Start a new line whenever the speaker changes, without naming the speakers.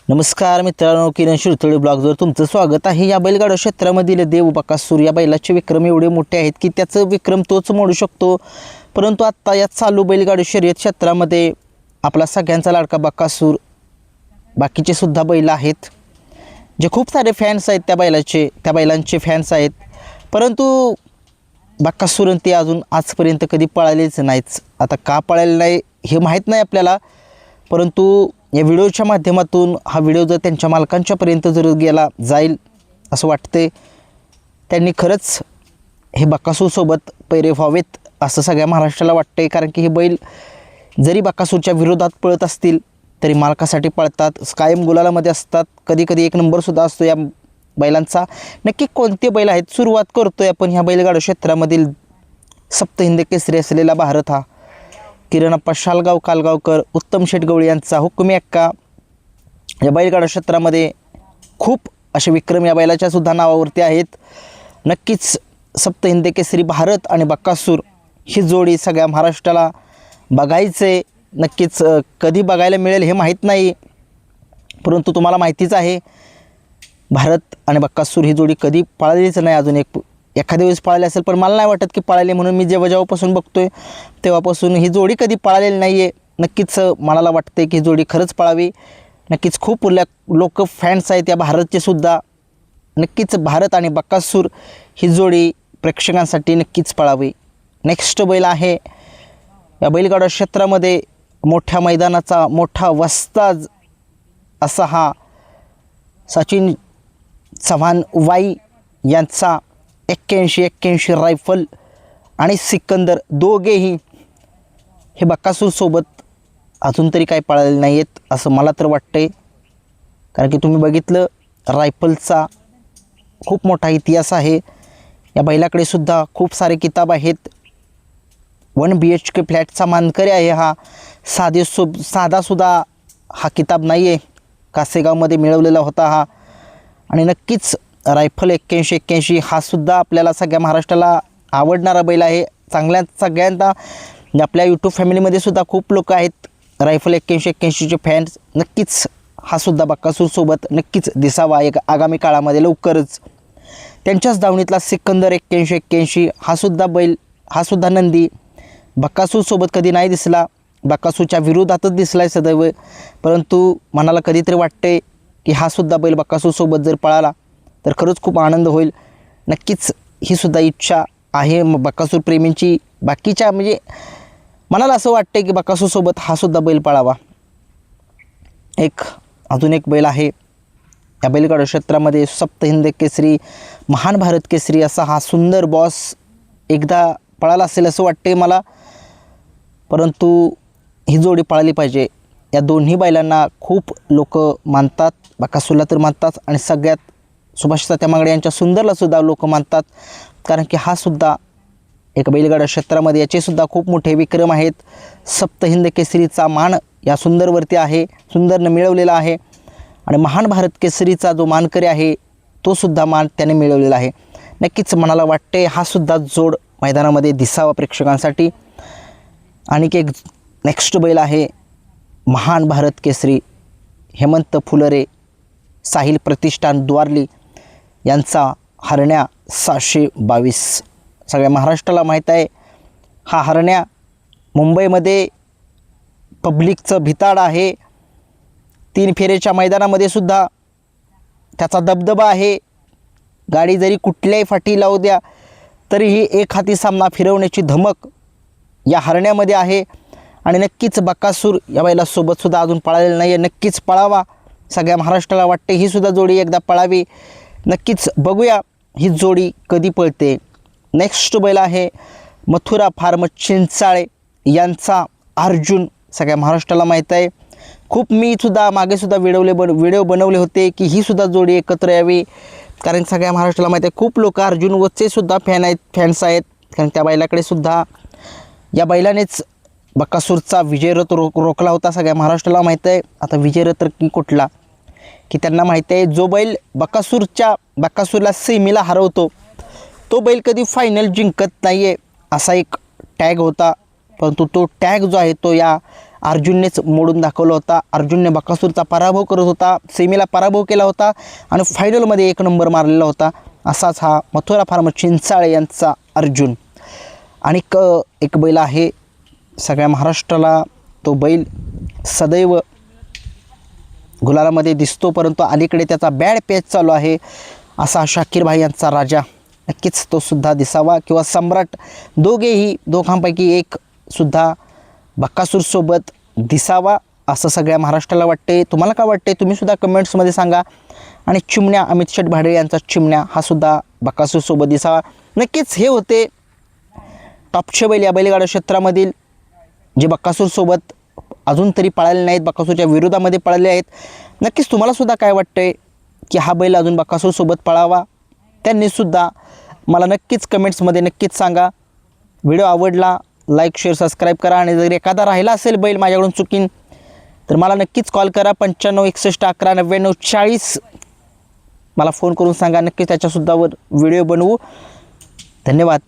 नमस्कार मित्रांनो, किरण शिरतोळे ब्लॉगवर तुमचं स्वागत आहे। या बैलगाडा क्षेत्रामधील देव बकासूर या बैलाचे विक्रम एवढे मोठे आहेत की त्याचं विक्रम तोच मोडू शकतो। परंतु आता या चालू बैलगाडा शर्यत क्षेत्रामध्ये आपला सगळ्यांचा लाडका बकासूर, बाकीचे सुद्धा बैल आहेत जे खूप सारे फॅन्स आहेत त्या बैलांचे फॅन्स आहेत, परंतु बकासूर ते अजून आजपर्यंत कधी पळालेच नाहीत। आता का पळाले नाही हे माहीत नाही आपल्याला, परंतु या व्हिडिओच्या माध्यमातून हा व्हिडिओ जर त्यांच्या मालकांच्यापर्यंत जर गेला जाईल असं वाटते, त्यांनी खरंच हे बकासूरसोबत पैरे व्हावेत असं सगळ्या महाराष्ट्राला वाटते। कारण की हे बैल जरी बकासूरच्या विरोधात पळत असतील तरी मालकासाठी पळतात, कायम गुलालामध्ये असतात, कधी कधी एक नंबरसुद्धा असतो या बैलांचा। नक्की कोणते बैल आहेत सुरुवात करतोय आपण ह्या बैलगाडा क्षेत्रामधील सप्तहिंद केसरी असलेला भारत हा किरणप्पा शालगाव कालगावकर, उत्तम शेट गवळी यांचा हुकुमी एक्का। या बैलगाडा क्षेत्रामध्ये खूप असे विक्रम या बैलाच्या सुद्धा नावावरती आहेत। नक्कीच सप्तहिंद केसरी भारत आणि बकासूर ही जोडी सगळ्या महाराष्ट्राला बघायचे, नक्कीच कधी बघायला मिळेल हे माहीत नाही, परंतु तुम्हाला माहितीच आहे भारत आणि बकासूर ही जोडी कधी पळालीच नाही अजून। एखाद्या वेळेस पळाली असेल, पण मला नाही वाटत की पळाली म्हणून। मी जेव्हापासून बघतोय तेव्हापासून ही जोडी कधी पळालेली नाही आहे। नक्कीच मनाला वाटते की ही जोडी खरंच पळावी। नक्कीच खूप लोक फॅन्स आहेत या भारतचे सुद्धा। नक्कीच भारत आणि बकासूर ही जोडी प्रेक्षकांसाठी नक्कीच पळावी। नेक्स्ट बैल आहे या बैलगाडा क्षेत्रामध्ये मोठ्या मैदानाचा मोठा वस्ताज असा हा सचिन चव्हाण वाई यांचा 81 रायफल आणि सिकंदर दोघेही हे बकासूरसोबत अजून तरी काही पळालेले नाही आहेत असं मला तर वाटते। कारण की तुम्ही बघितलं रायफलचा खूप मोठा इतिहास आहे, या बैलाकडे सुद्धा खूप सारे किताब आहेत। 1 BHK फ्लॅटचा मानकरी आहे हा, साधासुद्धा हा किताब नाही आहे, कासेगावमध्ये मिळवलेला होता हा। आणि नक्कीच रायफल 81 हा सुद्धा आपल्याला सगळ्या महाराष्ट्राला आवडणारा बैल आहे। सगळ्यांना आपल्या यूट्यूब फॅमिलीमध्ये सुद्धा खूप लोक आहेत रायफल 81चे फॅन्स। नक्कीच हा सुद्धा बकासूरसोबत नक्कीच दिसावा एक आगामी काळामध्ये लवकरच। त्यांच्याच दावणीतला सिकंदर 81 हा सुद्धा बैल, हा सुद्धा नंदी बकासूरसोबत कधी नाही दिसला, बकासूरच्या विरोधातच दिसला आहे सदैव। परंतु मनाला कधीतरी वाटते की हा सुद्धा बैल बकासूरसोबत जर पळाला तर खरंच खूप आनंद होईल। नक्कीच ही सुद्धा इच्छा आहे बकासूर प्रेमींची। बाकीच्या म्हणजे मनाला असं वाटते की बकासूरसोबत हा सुद्धा बैल पळावा। अजून एक बैल आहे या बैलगाडा क्षेत्रामध्ये सप्तहिंद केसरी महान भारत केसरी असा हा सुंदर बॉस एकदा पळाला असेल असं वाटते मला, परंतु ही जोडी पळाली पाहिजे। या दोन्ही बैलांना खूप लोक मानतात, बकासूरला तर मानतात आणि सगळ्यात सुभाष तात्या मांगडे यांच्या सुंदरला सुद्धा लोक मानतात। कारण की हा सुद्धा एक बैलगाडा क्षेत्रामध्ये याचे सुद्धा खूप मोठे विक्रम आहेत। सप्तहिंद केसरीचा मान या सुंदरवरती आहे, सुंदरनं मिळवलेला आहे, आणि महान भारत केसरीचा जो मानकरी आहे तो सुद्धा मान त्याने मिळवलेला आहे। नक्कीच मनाला वाटते हा सुद्धा जोड मैदानामध्ये दिसावा प्रेक्षकांसाठी। आणि एक नेक्स्ट बैल आहे महान भारत केसरी हेमंत फुलरे साहिल प्रतिष्ठान द्वारली यांचा हरण्या 722। सगळ्या महाराष्ट्राला माहीत आहे हा हरण्या मुंबईमध्ये पब्लिकचं भिताड आहे। 3 फेऱ्याच्या मैदानामध्ये सुद्धा त्याचा दबदबा आहे। गाडी जरी कुठल्याही फाटी लावू द्या तरीही एक हाती सामना फिरवण्याची धमक या हरण्यामध्ये आहे। आणि नक्कीच बकासूर या बैलासोबत सुद्धा अजून पळालेलं नाही आहे, नक्कीच पळावा सगळ्या महाराष्ट्राला वाटते ही सुद्धा जोडी एकदा पळावी। नक्कीच बघूया ही जोडी कधी पळते। नेक्स्ट बैल आहे मथुरा फार्म चिंचाळे यांचा अर्जुन। सगळ्या महाराष्ट्राला माहीत आहे, खूप मी सुद्धा मागे सुद्धा व्हिडिओ बनवले होते की ही सुद्धा जोडी एकत्र यावी। कारण सगळ्या महाराष्ट्राला माहीत आहे खूप लोक अर्जुन वरचे सुद्धा फॅन्स आहेत, कारण त्या बैलाकडे सुद्धा या बैलानेच बकासूरचा विजयरथ रोखला होता। सगळ्या महाराष्ट्राला माहीत आहे आता विजयरथ की कुठला की त्यांना माहीत आहे, जो बैल बकासूरला सेमीला हरवतो तो बैल कधी फायनल जिंकत नाही आहे असा एक टॅग होता। परंतु तो टॅग जो आहे तो या अर्जुननेच मोडून दाखवला होता. अर्जुनने बकासूरचा पराभव करत होता, सेमीला पराभव केला होता आणि फायनलमध्ये 1 नंबर मारलेला होता. असाच हा मथुरा फार्म चिंचाळे यांचा अर्जुन. आणि एक बैल आहे सगळ्या महाराष्ट्राला, तो बैल सदैव गुलालामध्ये दिसतो, परंतु अलीकडे त्याचा बॅड पेच चालू आहे. असा शाकीर भाई यांचा राजा, नक्कीच तो सुद्धा दिसावा किंवा सम्राट, दोघांपैकी एक सुद्धा बकासूरसोबत दिसावा असं सगळ्या महाराष्ट्राला वाटते. तुम्हाला काय वाटते तुम्हीसुद्धा कमेंट्समध्ये सांगा. आणि चिमण्या, अमित शेठ भाडे यांचा चिमण्या हा सुद्धा बकासूरसोबत दिसावा. नक्कीच हे होते टॉपचे बैल या बैलगाडा क्षेत्रामधील, जे बकासूरसोबत अजून तरी पळाले नाहीत, बकासूरच्या विरोधामध्ये पळाले आहेत. नक्कीच तुम्हालासुद्धा काय वाटतंय की हा बैल अजून बकासूरसोबत पळावा, त्यांनीसुद्धा मला नक्कीच कमेंट्समध्ये नक्कीच सांगा. व्हिडिओ आवडला लाईक शेअर सबस्क्राईब करा. आणि जर एखादा राहिला असेल बैल माझ्याकडून चुकीन तर मला नक्कीच कॉल करा. 95 61 11 99 40 मला फोन करून सांगा. नक्कीच त्याच्यासुद्धावर व्हिडिओ बनवू. धन्यवाद.